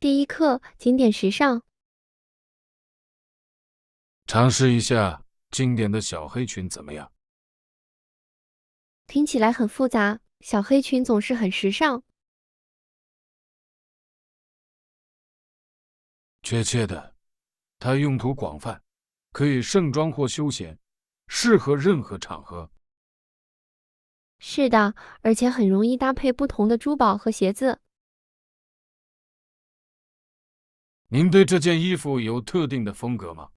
第一课：经典时尚。尝试一下经典的小黑裙怎么样？听起来很复杂，小黑裙总是很时尚。确切的，它用途广泛，可以盛装或休闲，适合任何场合。是的，而且很容易搭配不同的珠宝和鞋子。您对这件衣服有特定的风格吗？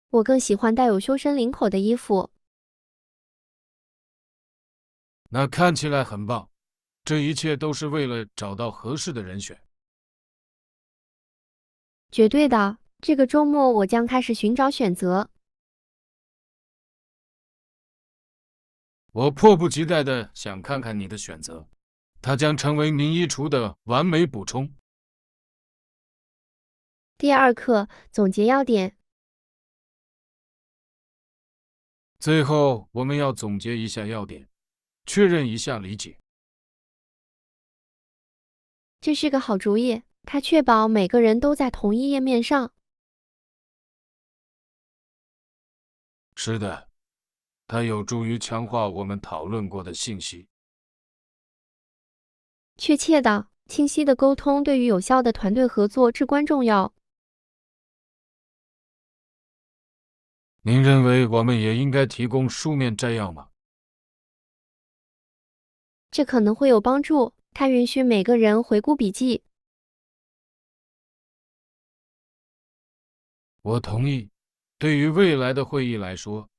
我更喜欢带有修身领口的衣服。那看起来很棒，这一切都是为了找到合适的人选。绝对的，这个周末我将开始寻找选择。我迫不及待地想看看你的选择，它将成为您衣橱的完美补充。第二课：总结要点。最后，我们要总结一下要点，确认一下理解。这是个好主意，它确保每个人都在同一页面上。是的，它有助于强化我们讨论过的信息。确切的、清晰的沟通对于有效的团队合作至关重要。您认为我们也应该提供书面摘要吗？这可能会有帮助，它允许每个人回顾笔记。我同意，对于未来的会议来说，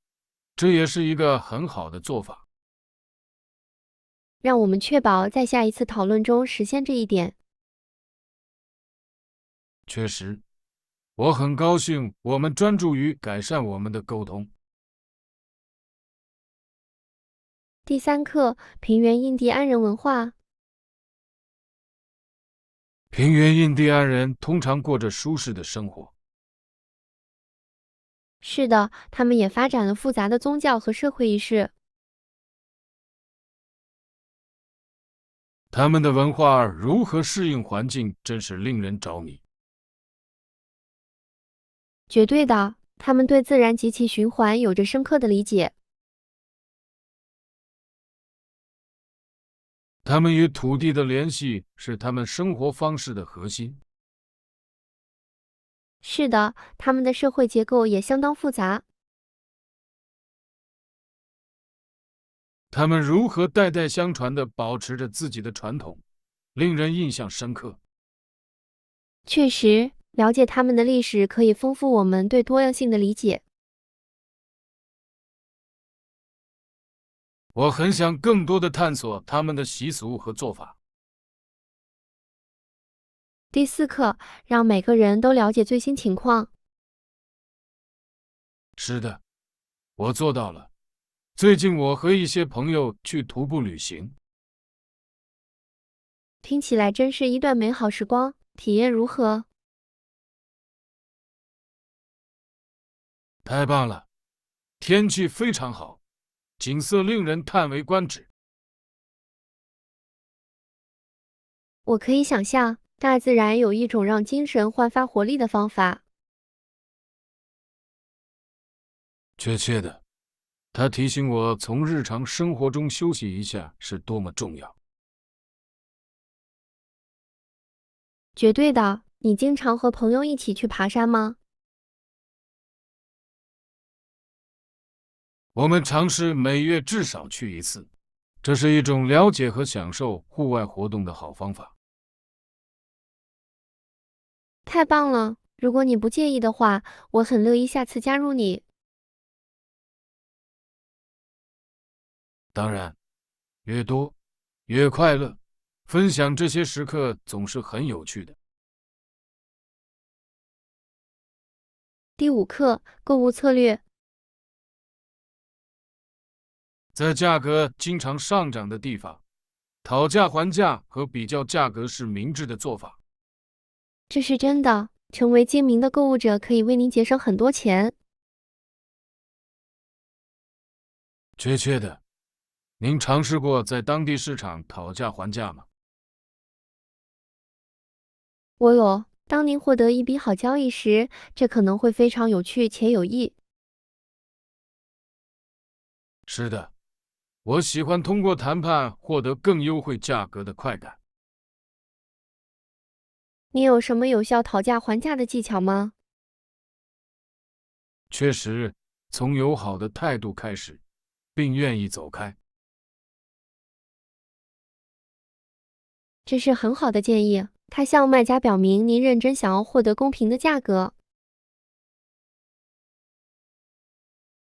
这也是一个很好的做法。让我们确保在下一次讨论中实现这一点。确实，我很高兴我们专注于改善我们的沟通。第三课：平原印第安人文化。平原印第安人通常过着舒适的生活，是的，他们也发展了复杂的宗教和社会仪式。他们的文化如何适应环境，真是令人着迷。绝对的，他们对自然及其循环有着深刻的理解。他们与土地的联系是他们生活方式的核心。是的，他们的社会结构也相当复杂。他们如何代代相传地保持着自己的传统，令人印象深刻。确实，了解他们的历史可以丰富我们对多样性的理解。我很想更多地探索他们的习俗和做法。第四课：让每个人都了解最新情况。是的，我做到了。最近我和一些朋友去徒步旅行，听起来真是一段美好时光，体验如何？太棒了，天气非常好，景色令人叹为观止。我可以想象，大自然有一种让精神焕发活力的方法。确切的，它提醒我从日常生活中休息一下是多么重要。绝对的，你经常和朋友一起去爬山吗？我们尝试每月至少去一次，这是一种了解和享受户外活动的好方法。太棒了！如果你不介意的话，我很乐意下次加入你。当然，越多越快乐，分享这些时刻总是很有趣的。第五课：购物策略。在价格经常上涨的地方，讨价还价和比较价格是明智的做法。这是真的，成为精明的购物者可以为您节省很多钱。确切的，您尝试过在当地市场讨价还价吗？我有，当您获得一笔好交易时，这可能会非常有趣且有益。是的，我喜欢通过谈判获得更优惠价格的快感。你有什么有效讨价还价的技巧吗？确实，从友好的态度开始，并愿意走开。这是很好的建议。他向卖家表明您认真想要获得公平的价格。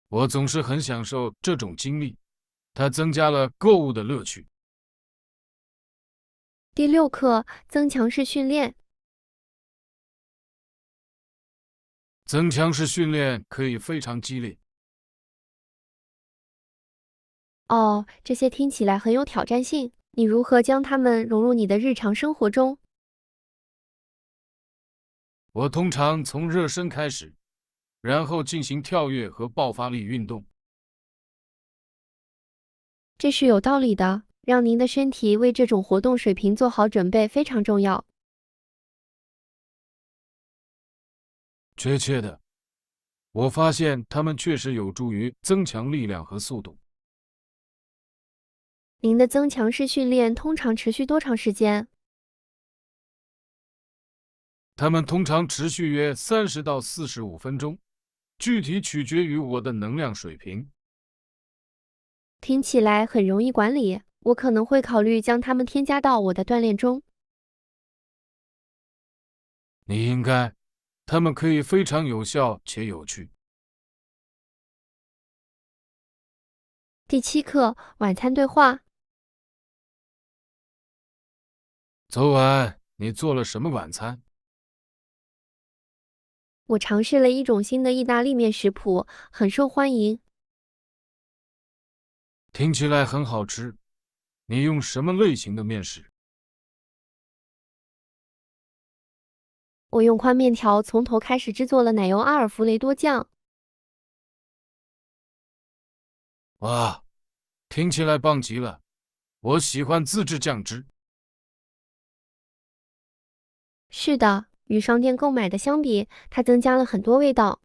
我总是很享受这种经历，它增加了购物的乐趣。第六课，增强式训练。增强式训练可以非常激烈。哦，这些听起来很有挑战性。你如何将它们融入你的日常生活中？我通常从热身开始，然后进行跳跃和爆发力运动。这是有道理的，让您的身体为这种活动水平做好准备非常重要。确切的，我发现它们确实有助于增强力量和速度。您的增强式训练通常持续多长时间？它们通常持续约30到45分钟，具体取决于我的能量水平。听起来很容易管理，我可能会考虑将它们添加到我的锻炼中。你应该，它们可以非常有效且有趣。第七课，晚餐对话。昨晚你做了什么晚餐？我尝试了一种新的意大利面食谱，很受欢迎。听起来很好吃。你用什么类型的面食？我用宽面条从头开始制作了奶油阿尔弗雷多酱。哇，听起来棒极了！我喜欢自制酱汁。是的，与商店购买的相比，它增加了很多味道。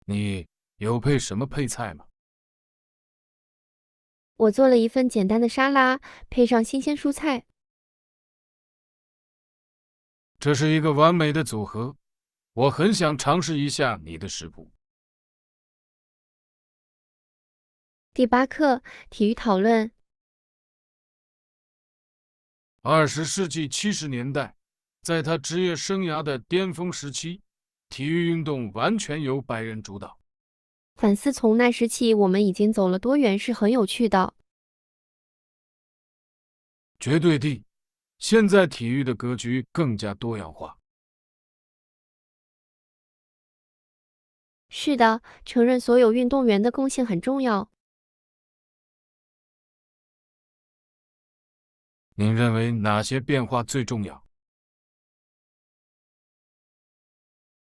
你有配什么配菜吗？我做了一份简单的沙拉，配上新鲜蔬菜。这是一个完美的组合。我很想尝试一下你的食谱。第八课，体育讨论。20世纪70年代，在他职业生涯的巅峰时期，体育运动完全由白人主导。反思从那时起我们已经走了多远是很有趣的。绝对地，现在体育的格局更加多样化。是的，承认所有运动员的贡献很重要。您认为哪些变化最重要？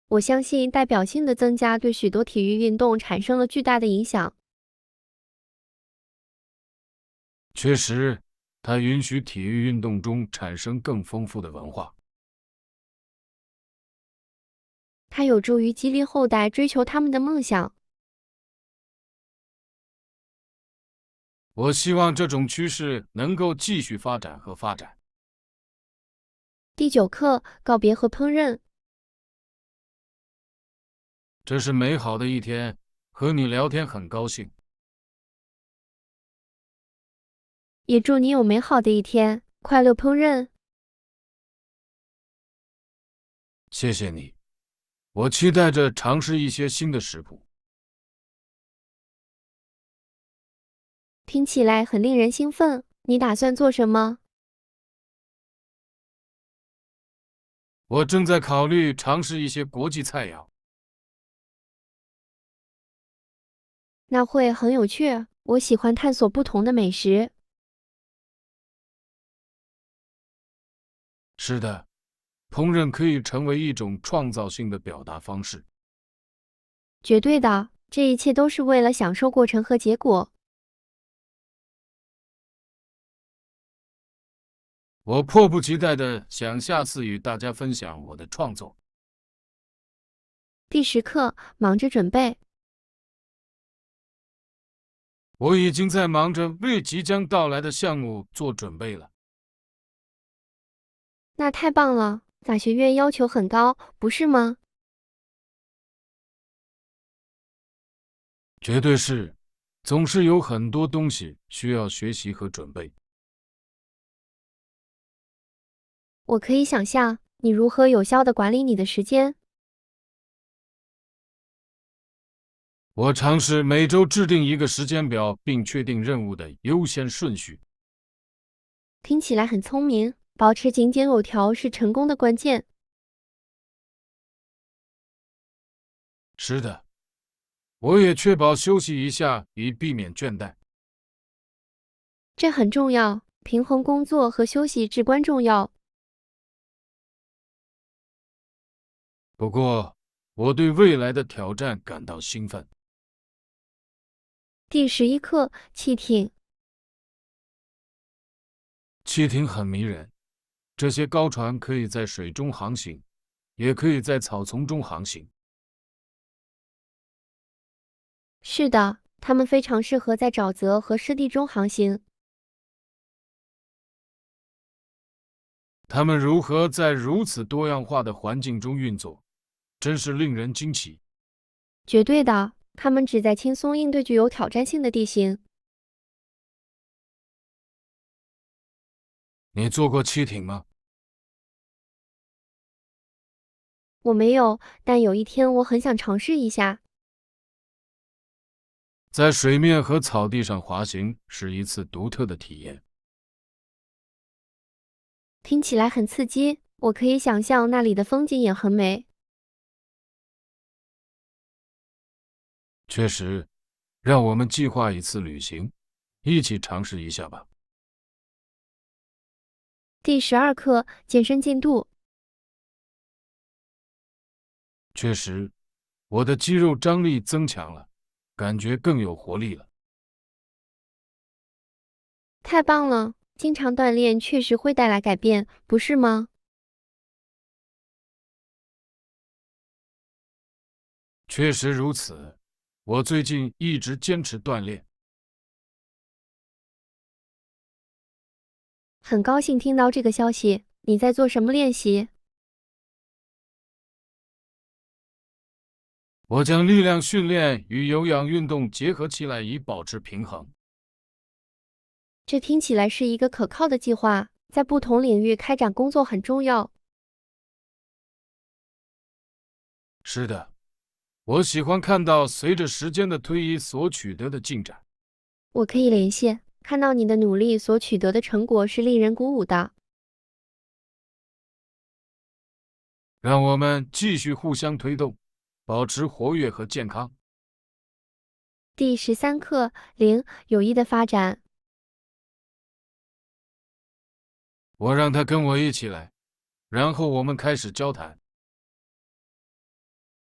我相信代表性的增加对许多体育运动产生了巨大的影响。确实，它允许体育运动中产生更丰富的文化。它有助于激励后代追求他们的梦想。我希望这种趋势能够继续发展和发展。第九课，告别和烹饪。这是美好的一天，和你聊天很高兴。也祝你有美好的一天，快乐烹饪。谢谢你，我期待着尝试一些新的食谱。听起来很令人兴奋，你打算做什么？我正在考虑尝试一些国际菜肴。那会很有趣，我喜欢探索不同的美食。是的，烹饪可以成为一种创造性的表达方式。绝对的，这一切都是为了享受过程和结果。我迫不及待地想下次与大家分享我的创作。第10课，忙着准备。我已经在忙着为即将到来的项目做准备了。那太棒了，法学院要求很高，不是吗？绝对是，总是有很多东西需要学习和准备。我可以想象你如何有效地管理你的时间。我尝试每周制定一个时间表，并确定任务的优先顺序。听起来很聪明，保持井井有条是成功的关键。是的，我也确保休息一下，以避免倦怠。这很重要，平衡工作和休息至关重要。不过，我对未来的挑战感到兴奋。第11课，汽艇。汽艇很迷人，这些高船可以在水中航行，也可以在草丛中航行。是的，它们非常适合在沼泽和湿地中航行。它们如何在如此多样化的环境中运作，真是令人惊奇。绝对的，它们旨在轻松应对具有挑战性的地形。你坐过汽艇吗？我没有，但有一天我很想尝试一下。在水面和草地上滑行是一次独特的体验。听起来很刺激，我可以想象那里的风景也很美。确实，让我们计划一次旅行，一起尝试一下吧。第12课，健身进度。确实，我的肌肉张力增强了，感觉更有活力了。太棒了，经常锻炼确实会带来改变，不是吗？确实如此，我最近一直坚持锻炼。很高兴听到这个消息。你在做什么练习？我将力量训练与有氧运动结合起来，以保持平衡。这听起来是一个可靠的计划，在不同领域开展工作很重要。是的，我喜欢看到随着时间的推移所取得的进展。我可以联系，看到你的努力所取得的成果是令人鼓舞的。让我们继续互相推动，保持活跃和健康。第13课，0有益的发展。我让他跟我一起来，然后我们开始交谈。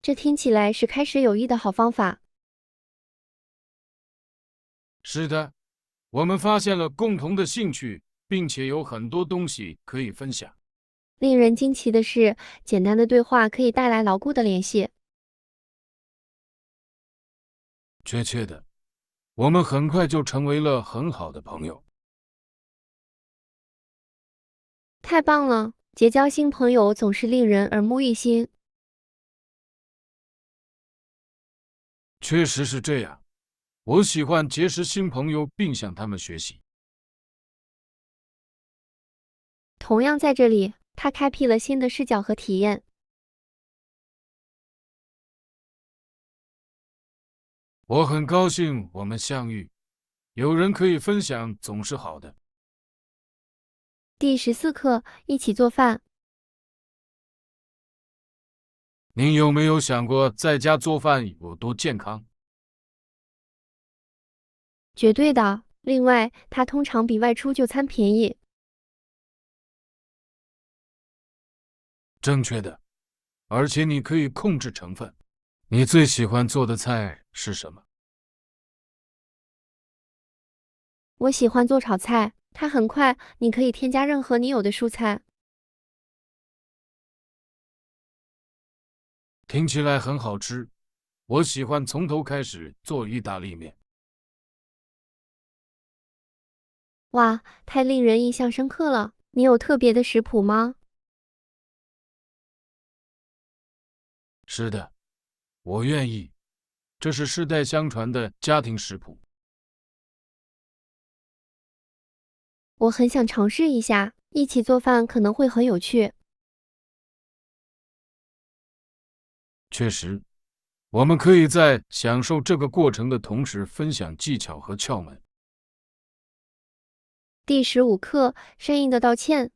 这听起来是开始有益的好方法。是的，我们发现了共同的兴趣，并且有很多东西可以分享。令人惊奇的是，简单的对话可以带来牢固的联系。确切的，我们很快就成为了很好的朋友。太棒了！结交新朋友总是令人耳目一新。确实是这样，我喜欢结识新朋友并向他们学习。同样在这里，它开辟了新的视角和体验。我很高兴我们相遇，有人可以分享总是好的。第14课，一起做饭。您有没有想过在家做饭有多健康？绝对的。另外，它通常比外出就餐便宜。正确的，而且你可以控制成分。你最喜欢做的菜是什么？我喜欢做炒菜，它很快，你可以添加任何你有的蔬菜。听起来很好吃，我喜欢从头开始做意大利面。哇，太令人印象深刻了！你有特别的食谱吗？是的，我愿意，这是世代相传的家庭食谱。我很想尝试一下，一起做饭可能会很有趣。确实，我们可以在享受这个过程的同时分享技巧和窍门。第15课，生硬的道歉。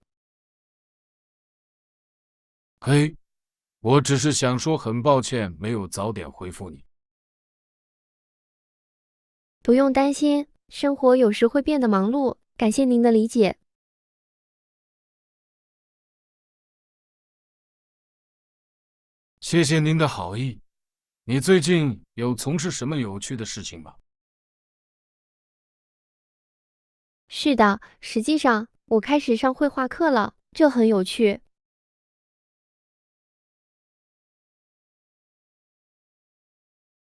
嘿，我只是想说很抱歉没有早点回复你。不用担心，生活有时会变得忙碌，感谢您的理解。谢谢您的好意。你最近有从事什么有趣的事情吗？是的，实际上我开始上绘画课了，这很有趣。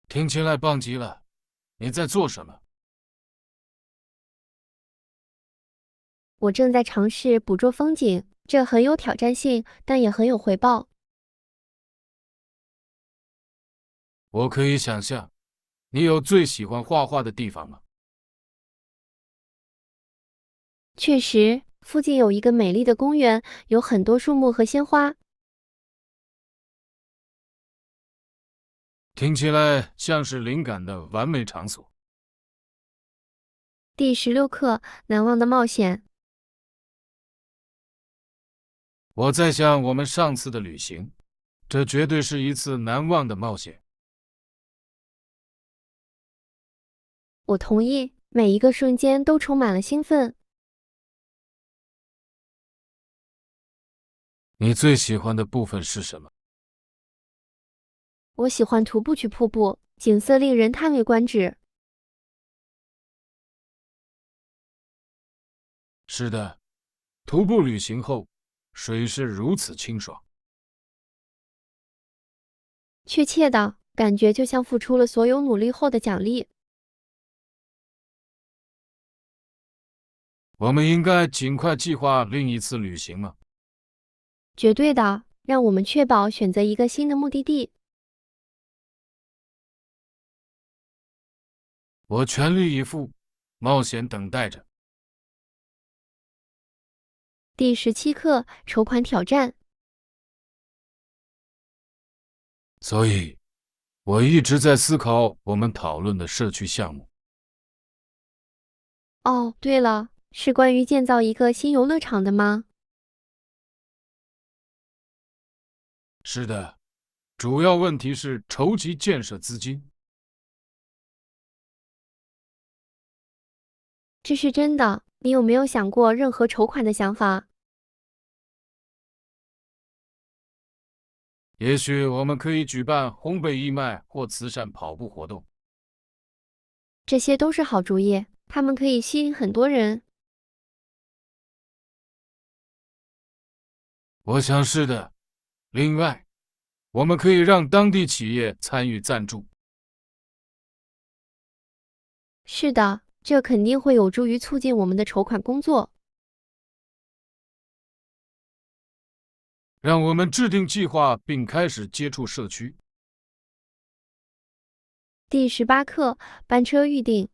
听起来棒极了。你在做什么？我正在尝试捕捉风景，这很有挑战性，但也很有回报。我可以想象。你有最喜欢画画的地方吗？确实，附近有一个美丽的公园，有很多树木和鲜花。听起来像是灵感的完美场所。第16课，难忘的冒险。我在想我们上次的旅行，这绝对是一次难忘的冒险。我同意，每一个瞬间都充满了兴奋。你最喜欢的部分是什么？我喜欢徒步去瀑布，景色令人叹为观止。是的，徒步旅行后，水是如此清爽。确切的感觉就像付出了所有努力后的奖励。我们应该尽快计划另一次旅行吗？绝对的，让我们确保选择一个新的目的地。我全力以赴，冒险等待着。第17课，筹款挑战。所以，我一直在思考我们讨论的社区项目。哦，对了，是关于建造一个新游乐场的吗？是的，主要问题是筹集建设资金。这是真的，你有没有想过任何筹款的想法？也许我们可以举办烘焙义卖或慈善跑步活动。这些都是好主意，他们可以吸引很多人。我想是的。另外，我们可以让当地企业参与赞助。是的，这肯定会有助于促进我们的筹款工作。让我们制定计划并开始接触社区。第18课，班车预订。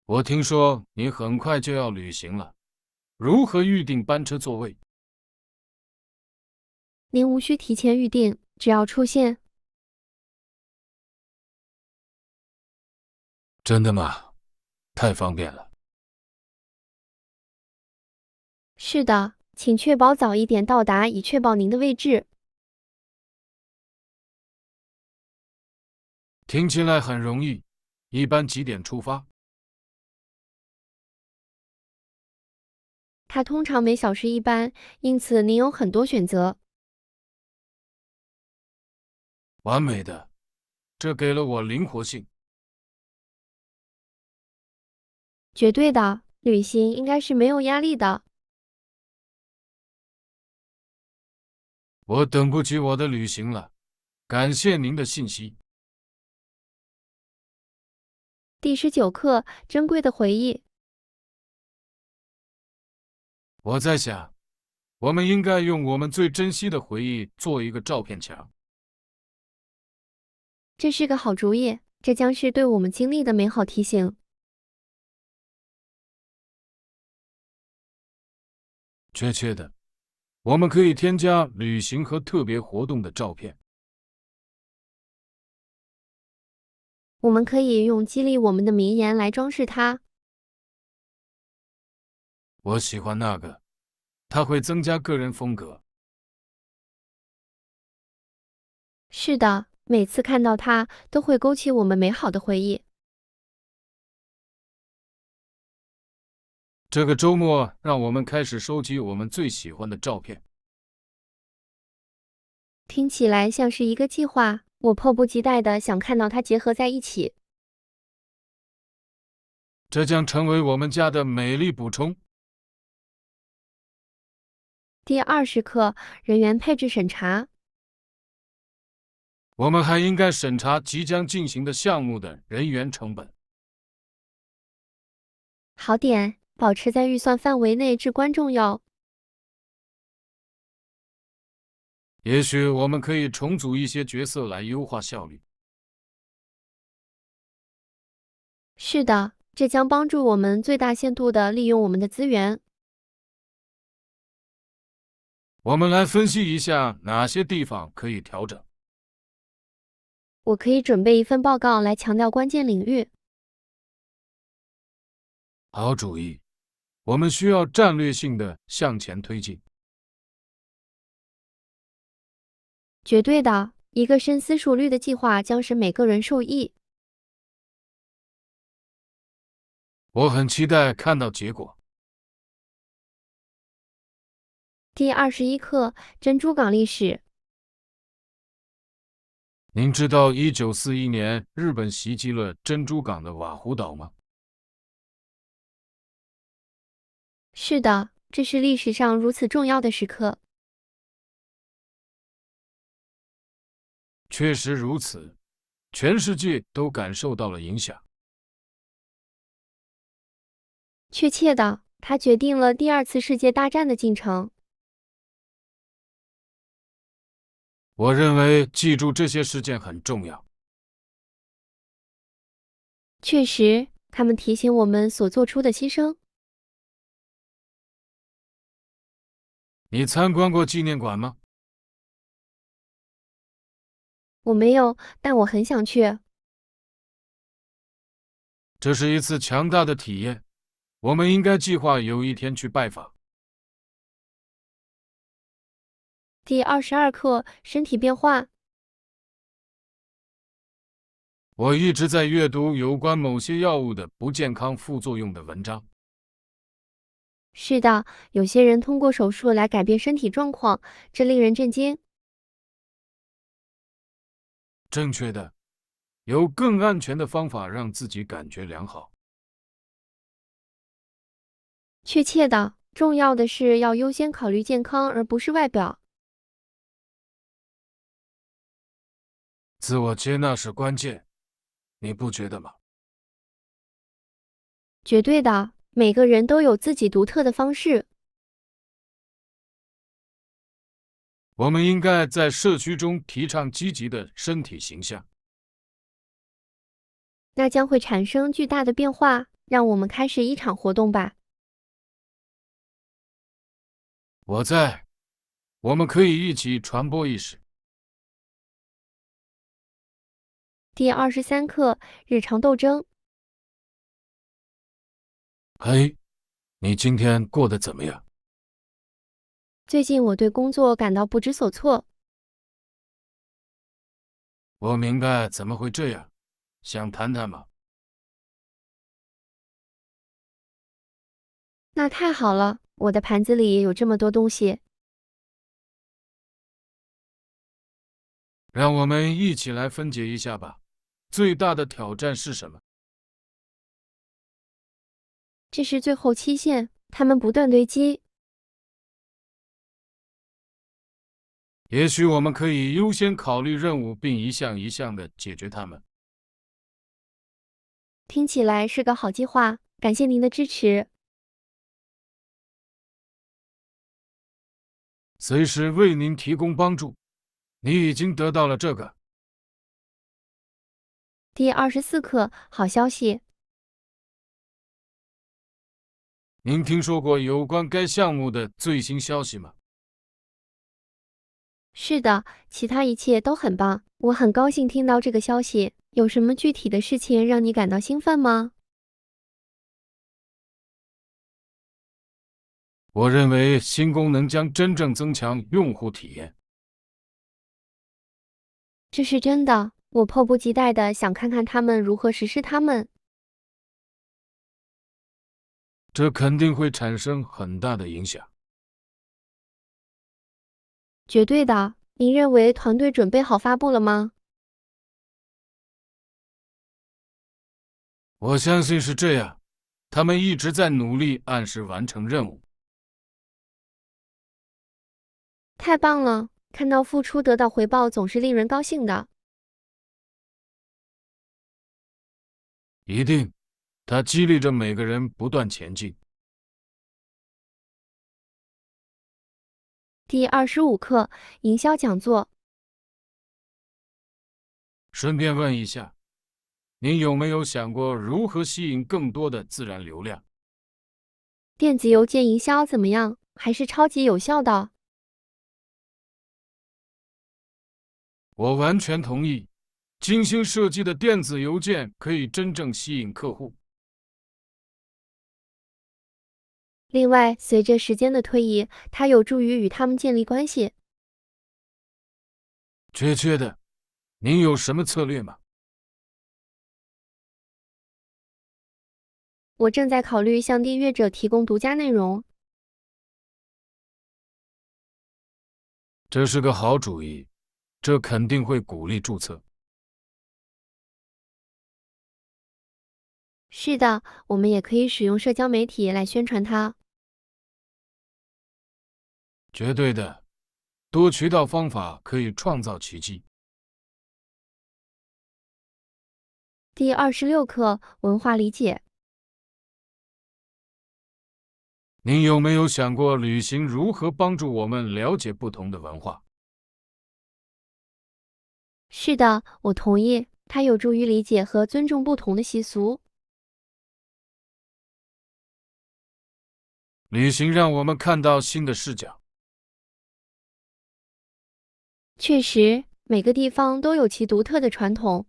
我听说你很快就要旅行了，如何预订班车座位？您无需提前预订，只要出现。真的吗？太方便了。是的，请确保早一点到达，以确保您的位置。听起来很容易。一般几点出发？它通常每小时1班，因此您有很多选择。完美的，这给了我灵活性。绝对的，旅行应该是没有压力的。我等不及我的旅行了，感谢您的信息。第19课，珍贵的回忆。我在想，我们应该用我们最珍惜的回忆做一个照片墙。这是个好主意，这将是对我们经历的美好提醒。确切的，我们可以添加旅行和特别活动的照片。我们可以用激励我们的名言来装饰它。我喜欢那个，它会增加个人风格。是的，每次看到它，都会勾起我们美好的回忆。这个周末，让我们开始收集我们最喜欢的照片。听起来像是一个计划，我迫不及待地想看到它结合在一起。这将成为我们家的美丽补充。第20课，人员配置审查。我们还应该审查即将进行的项目的人员成本。好点，保持在预算范围内至关重要。也许我们可以重组一些角色来优化效率。是的，这将帮助我们最大限度地利用我们的资源。我们来分析一下哪些地方可以调整。我可以准备一份报告来强调关键领域。好主意，我们需要战略性的向前推进。绝对的，一个深思熟虑的计划将使每个人受益。我很期待看到结果。第21课，珍珠港历史。您知道1941年日本袭击了珍珠港的瓦胡岛吗？是的，这是历史上如此重要的时刻。确实如此，全世界都感受到了影响。确切的，它决定了第2次世界大战的进程。我认为记住这些事件很重要。确实，他们提醒我们所做出的牺牲。你参观过纪念馆吗？我没有，但我很想去。这是一次强大的体验，我们应该计划有一天去拜访。第22课，身体变化。我一直在阅读有关某些药物的不健康副作用的文章。是的，有些人通过手术来改变身体状况，这令人震惊。正确的，有更安全的方法让自己感觉良好。确切的，重要的是要优先考虑健康，而不是外表。自我接纳是关键，你不觉得吗？绝对的，每个人都有自己独特的方式。我们应该在社区中提倡积极的身体形象。那将会产生巨大的变化。让我们开始一场活动吧。我们可以一起传播意识。第23课，日常斗争。嘿，你今天过得怎么样？最近我对工作感到不知所措。我明白怎么会这样，想谈谈吗？那太好了，我的盘子里有这么多东西。让我们一起来分解一下吧。最大的挑战是什么？这是最后期限，他们不断堆积。也许我们可以优先考虑任务，并一项一项的解决它们。听起来是个好计划，感谢您的支持。随时为您提供帮助。你已经得到了这个。第24课，好消息。您听说过有关该项目的最新消息吗？是的，其他一切都很棒。我很高兴听到这个消息。有什么具体的事情让你感到兴奋吗？我认为新功能将真正增强用户体验。这是真的，我迫不及待地想看看他们如何实施它们。这肯定会产生很大的影响。绝对的。您认为团队准备好发布了吗？我相信是这样，他们一直在努力按时完成任务。太棒了，看到付出得到回报总是令人高兴的。一定，它激励着每个人不断前进。第25课，营销讲座。顺便问一下，您有没有想过如何吸引更多的自然流量？电子邮件营销怎么样？还是超级有效的。我完全同意，精心设计的电子邮件可以真正吸引客户。另外，随着时间的推移，它有助于与他们建立关系。确切的，您有什么策略吗？我正在考虑向订阅者提供独家内容。这是个好主意，这肯定会鼓励注册。是的，我们也可以使用社交媒体来宣传它。绝对的，多渠道方法可以创造奇迹。第26课，文化理解。您有没有想过旅行如何帮助我们了解不同的文化？是的，我同意，它有助于理解和尊重不同的习俗。旅行让我们看到新的视角。确实，每个地方都有其独特的传统。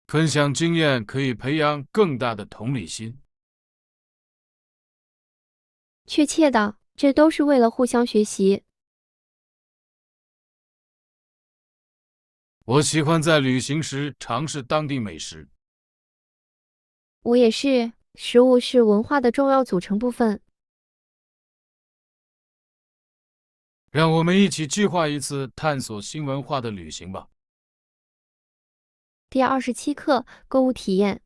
分享经验可以培养更大的同理心。确切的，这都是为了互相学习。我喜欢在旅行时尝试当地美食。我也是，食物是文化的重要组成部分。让我们一起计划一次探索新文化的旅行吧。第27课，购物体验。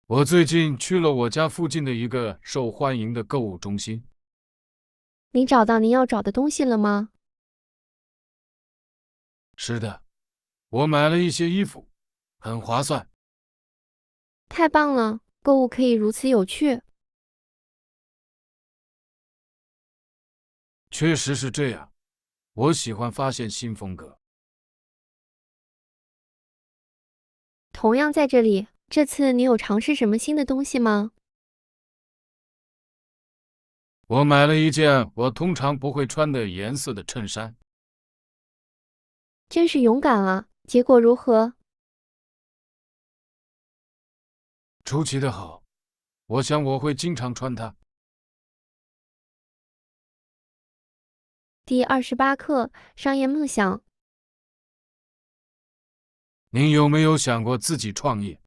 我最近去了我家附近的一个受欢迎的购物中心。您找到您要找的东西了吗？是的，我买了一些衣服，很划算。太棒了，购物可以如此有趣。确实是这样，我喜欢发现新风格。同样在这里，这次你有尝试什么新的东西吗？我买了一件我通常不会穿的颜色的衬衫。真是勇敢啊！结果如何？出奇的好，我想我会经常穿它。第28课，商业梦想。您有没有想过自己创业？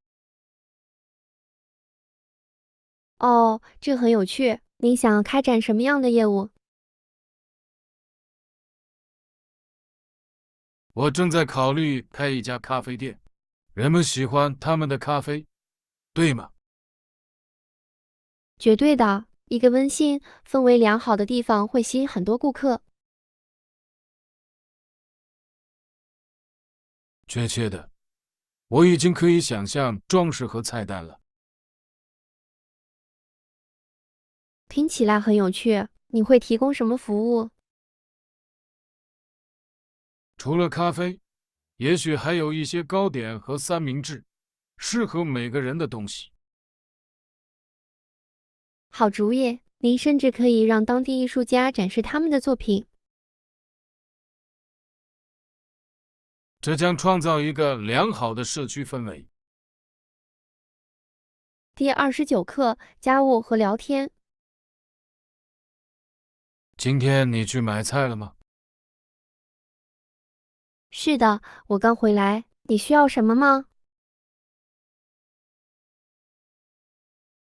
哦，这很有趣。您想开展什么样的业务？我正在考虑开一家咖啡店。人们喜欢他们的咖啡，对吗？绝对的，一个温馨、氛围良好的地方会吸引很多顾客。确切的，我已经可以想象装饰和菜单了。听起来很有趣，你会提供什么服务？除了咖啡，也许还有一些糕点和三明治，适合每个人的东西。好主意，您甚至可以让当地艺术家展示他们的作品。这将创造一个良好的社区氛围。第29课：家务和聊天。今天你去买菜了吗？是的，我刚回来，你需要什么吗？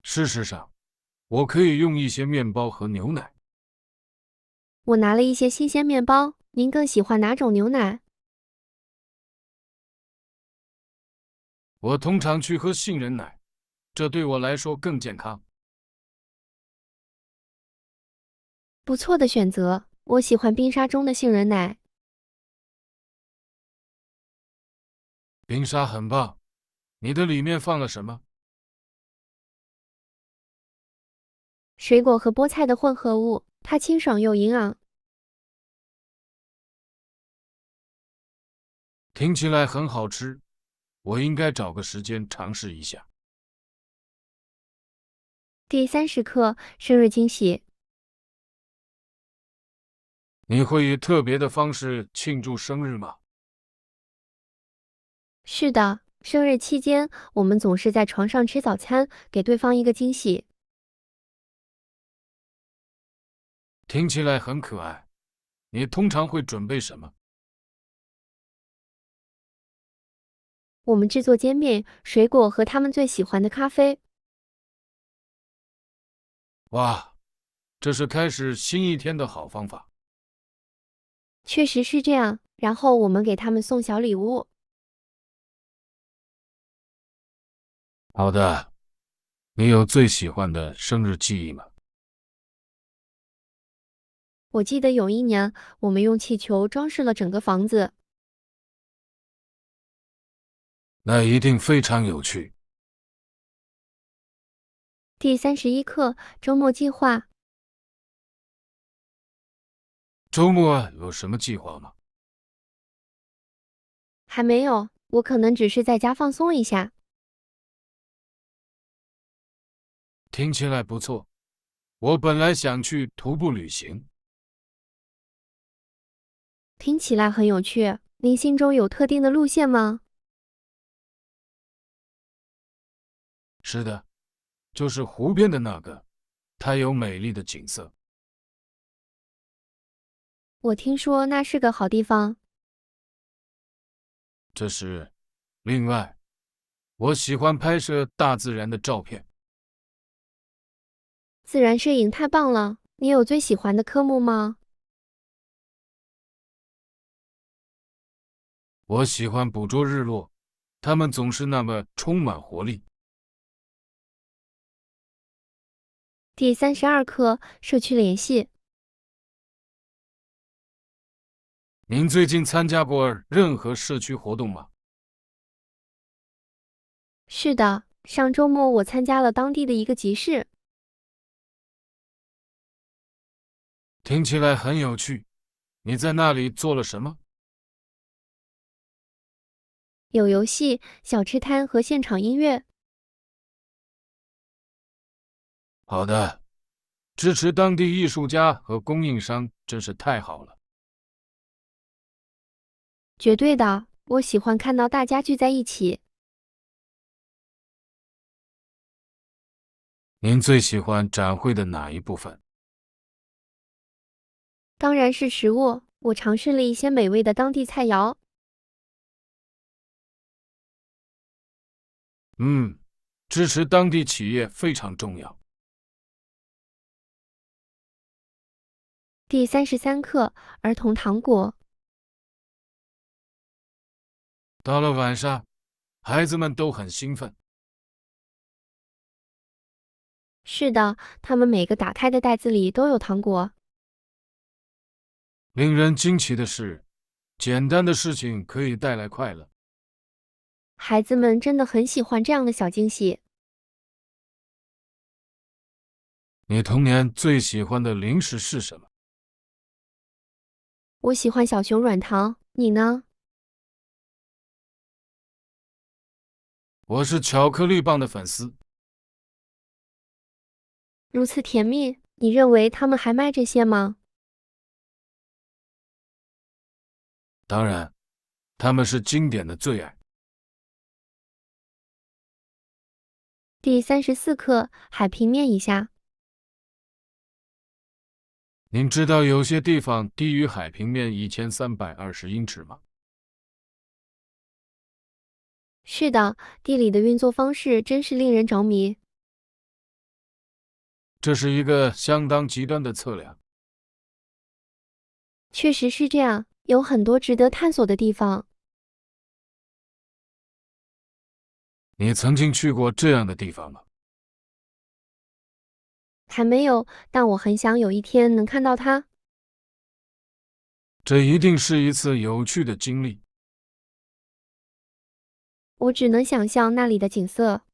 事实上，我可以用一些面包和牛奶。我拿了一些新鲜面包，您更喜欢哪种牛奶？我通常去喝杏仁奶，这对我来说更健康。不错的选择，我喜欢冰沙中的杏仁奶。冰沙很棒，你的里面放了什么？水果和菠菜的混合物，它清爽又营养。听起来很好吃，我应该找个时间尝试一下。第30课：生日惊喜。你会以特别的方式庆祝生日吗？是的，生日期间，我们总是在床上吃早餐，给对方一个惊喜。听起来很可爱。你通常会准备什么？我们制作煎饼、水果和他们最喜欢的咖啡。哇，这是开始新一天的好方法。确实是这样，然后我们给他们送小礼物。好的，你有最喜欢的生日记忆吗？我记得有一年，我们用气球装饰了整个房子。那一定非常有趣。第31课：周末计划。周末有什么计划吗？还没有，我可能只是在家放松一下。听起来不错。我本来想去徒步旅行。听起来很有趣。您心中有特定的路线吗？是的，就是湖边的那个，它有美丽的景色。我听说那是个好地方。这是，另外，我喜欢拍摄大自然的照片。自然摄影太棒了。你有最喜欢的科目吗？我喜欢捕捉日落，它们总是那么充满活力。第32课：社区联系。您最近参加过任何社区活动吗？是的，上周末我参加了当地的一个集市。听起来很有趣。你在那里做了什么？有游戏、小吃摊和现场音乐。好的，支持当地艺术家和供应商真是太好了。绝对的，我喜欢看到大家聚在一起。您最喜欢展会的哪一部分？当然是食物，我尝试了一些美味的当地菜肴。支持当地企业非常重要。第33课：儿童糖果。到了晚上，孩子们都很兴奋。是的，他们每个打开的袋子里都有糖果。令人惊奇的是，简单的事情可以带来快乐。孩子们真的很喜欢这样的小惊喜。你童年最喜欢的零食是什么？我喜欢小熊软糖，你呢？我是巧克力棒的粉丝。如此甜蜜，你认为他们还卖这些吗？当然，它们是经典的最爱。第34课，海平面以下。您知道有些地方低于海平面1320英尺吗？是的，地理的运作方式真是令人着迷。这是一个相当极端的测量。确实是这样，有很多值得探索的地方。你曾经去过这样的地方吗？还没有，但我很想有一天能看到它。这一定是一次有趣的经历。我只能想象那里的景色。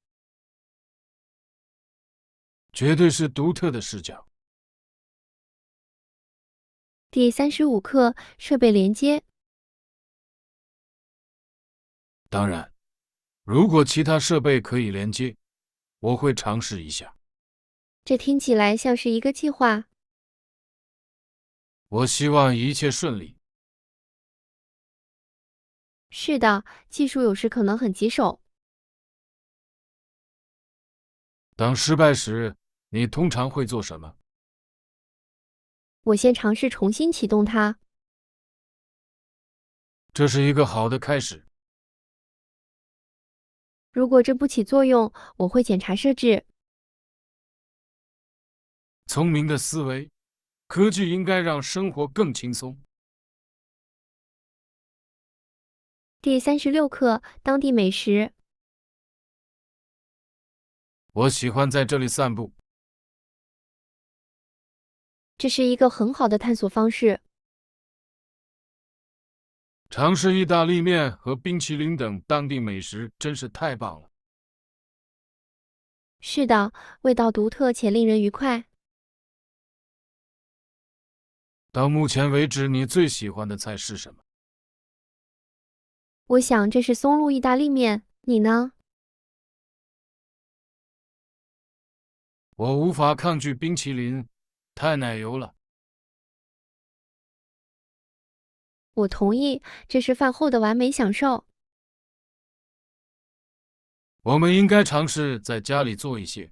绝对是独特的视角。第35课，设备连接。当然，如果其他设备可以连接，我会尝试一下。这听起来像是一个计划。我希望一切顺利。是的，技术有时可能很棘手。当失败时，你通常会做什么？我先尝试重新启动它。这是一个好的开始。如果这不起作用，我会检查设置。聪明的思维，科技应该让生活更轻松。第36课，当地美食。我喜欢在这里散步。这是一个很好的探索方式。尝试意大利面和冰淇淋等当地美食真是太棒了。是的，味道独特且令人愉快。到目前为止，你最喜欢的菜是什么？我想这是松露意大利面，你呢？我无法抗拒冰淇淋，太奶油了。我同意，这是饭后的完美享受。我们应该尝试在家里做一些。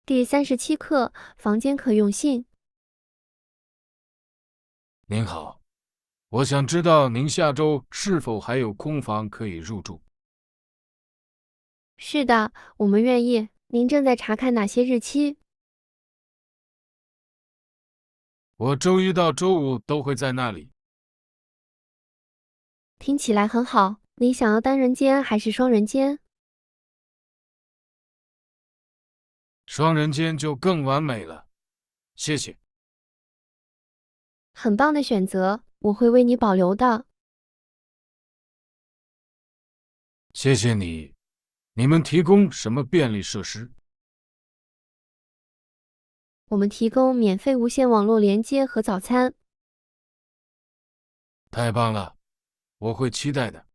第37课，房间可用性。您好，我想知道您下周是否还有空房可以入住？是的，我们愿意。您正在查看哪些日期？我周一到周五都会在那里。听起来很好。你想要单人间还是双人间？双人间就更完美了。谢谢。很棒的选择，我会为你保留的。谢谢你。你们提供什么便利设施？我们提供免费无线网络连接和早餐。太棒了，我会期待的。